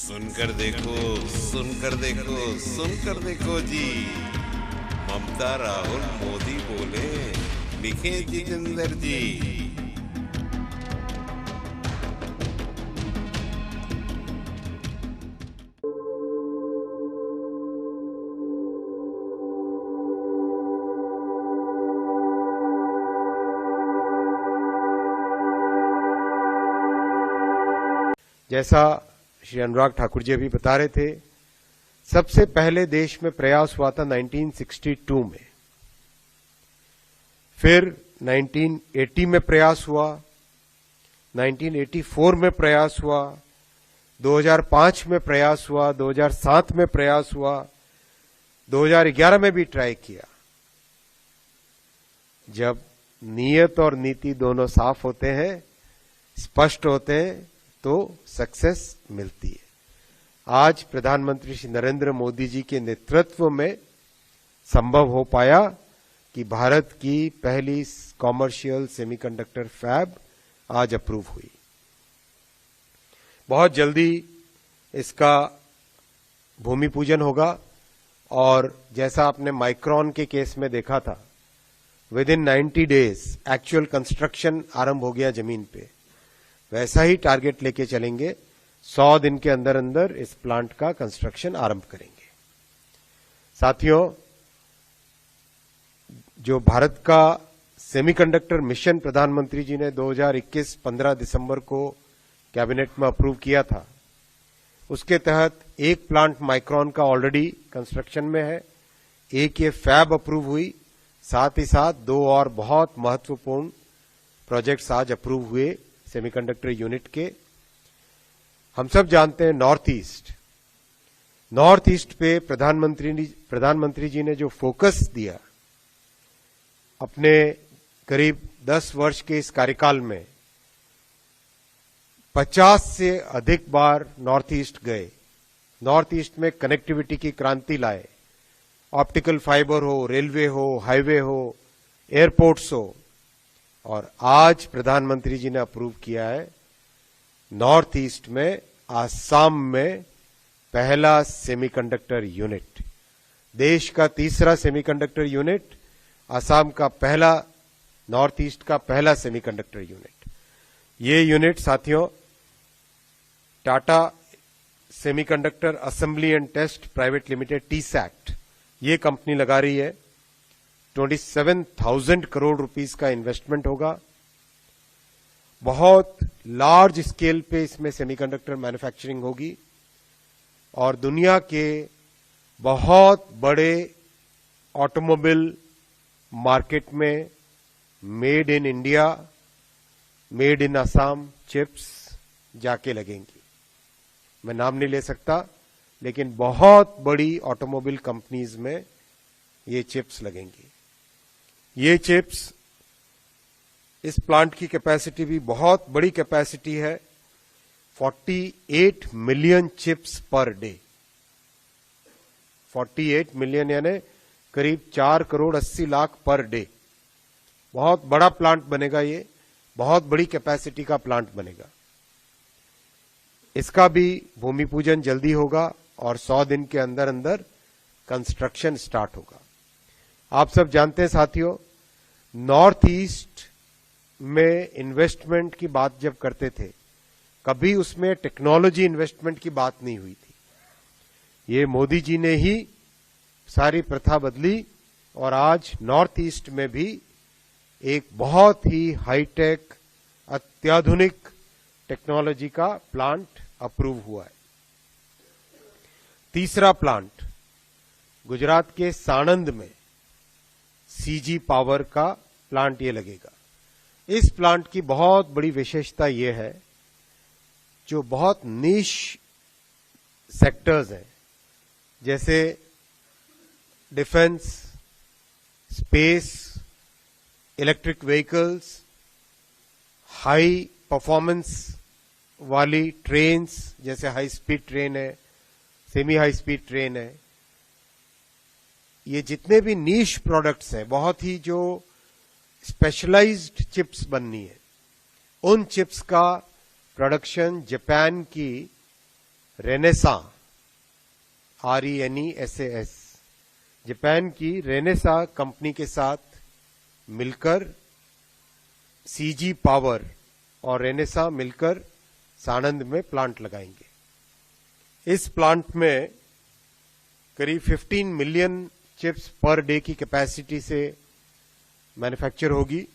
सुनकर देखो, सुनकर देखो, सुनकर देखो जी। ममता राहुल मोदी बोले, लिखे जितेंद्र जी। जैसा श्री अनुराग ठाकुर जी अभी बता रहे थे, सबसे पहले देश में प्रयास हुआ था 1962 में, फिर 1980 में प्रयास हुआ, 1984 में प्रयास हुआ, 2005 में प्रयास हुआ, 2007 में प्रयास हुआ, 2011 में भी ट्राई किया। जब नीयत और नीति दोनों साफ होते हैं, स्पष्ट होते हैं, तो सक्सेस मिलती है। आज प्रधानमंत्री श्री नरेंद्र मोदी जी के नेतृत्व में संभव हो पाया कि भारत की पहली कॉमर्शियल सेमीकंडक्टर फैब आज अप्रूव हुई। बहुत जल्दी इसका भूमि पूजन होगा और जैसा आपने माइक्रॉन के केस में देखा था, with in 90 days actual construction आरंभ हो गया जमीन पे। वैसा ही टारगेट लेके चलेंगे, 100 दिन के अंदर अंदर इस प्लांट का कंस्ट्रक्शन आरंभ करेंगे। साथियों, जो भारत का सेमीकंडक्टर मिशन प्रधानमंत्री जी ने 2021 15 दिसंबर को कैबिनेट में अप्रूव किया था, उसके तहत एक प्लांट माइक्रॉन का ऑलरेडी कंस्ट्रक्शन में है, एक ये फैब अप्रूव हुई, साथ ही साथ 2 और बहुत महत्वपूर्ण प्रोजेक्ट्स आज अप्रूव हुए सेमीकंडक्टर यूनिट के। हम सब जानते हैं नॉर्थ ईस्ट पे प्रधानमंत्री जी ने जो फोकस दिया अपने करीब 10 वर्ष के इस कार्यकाल में, 50 से अधिक बार नॉर्थ ईस्ट गए, नॉर्थ ईस्ट में कनेक्टिविटी की क्रांति लाए, ऑप्टिकल फाइबर हो, रेलवे हो, हाईवे हो, एयरपोर्ट्स हो, और आज प्रधानमंत्री जी ने अप्रूव किया है नॉर्थ ईस्ट में, आसाम में पहला सेमीकंडक्टर यूनिट, देश का तीसरा सेमीकंडक्टर यूनिट, आसाम का पहला, नॉर्थ ईस्ट का पहला सेमीकंडक्टर यूनिट। ये यूनिट साथियों Tata semiconductor assembly and test private limited TSAT ये कंपनी लगा रही है। 27,000 करोड़ रुपीस का इन्वेस्टमेंट होगा। बहुत लार्ज स्केल पे इसमें सेमीकंडक्टर मैन्युफैक्चरिंग होगी और दुनिया के बहुत बड़े ऑटोमोबाइल मार्केट में made in India, made in Assam chips जाके लगेंगी। मैं नाम नहीं ले सकता, लेकिन बहुत बड़ी ऑटोमोबाइल कंपनीज में ये चिप्स लगेंगी। ये चिप्स, इस प्लांट की कैपेसिटी भी बहुत बड़ी कैपेसिटी है, 48 million chips per day. 48 million यानी करीब 4 करोड़ 80 लाख पर डे। बहुत बड़ा प्लांट बनेगा ये, बहुत बड़ी कैपेसिटी का प्लांट बनेगा। इसका भी भूमि पूजन जल्दी होगा और 100 दिन के अंदर अंदर कंस्ट्रक्शन स्टार्ट होगा। आप सब जानते हैं साथियों, नॉर्थ ईस्ट में इन्वेस्टमेंट की बात जब करते थे, कभी उसमें टेक्नोलॉजी इन्वेस्टमेंट की बात नहीं हुई थी। ये मोदी जी ने ही सारी प्रथा बदली और आज नॉर्थ ईस्ट में भी एक बहुत ही हाईटेक, अत्याधुनिक टेक्नोलॉजी का प्लांट अप्रूव हुआ है। तीसरा प्लांट गुजरात के साणंद में CG पावर का प्लांट ये लगेगा। इस प्लांट की बहुत बड़ी विशेषता ये है, जो बहुत नीश सेक्टर्स हैं, जैसे defence, space, electric vehicles, high performance वाली ट्रेन्स, जैसे हाई स्पीड ट्रेन है, सेमी हाई स्पीड ट्रेन है, ये जितने भी नीश प्रोडक्ट्स हैं, बहुत ही जो स्पेशलाइज्ड चिप्स बननी है, उन चिप्स का प्रोडक्शन जापान की रेनेसा RENESAS जापान की रेनेसा कंपनी के साथ मिलकर CG पावर और रेनेसा मिलकर साणंद में प्लांट लगाएंगे। इस प्लांट में करीब 15 मिलियन चिप्स पर डे की कैपेसिटी से मैन्युफैक्चर होगी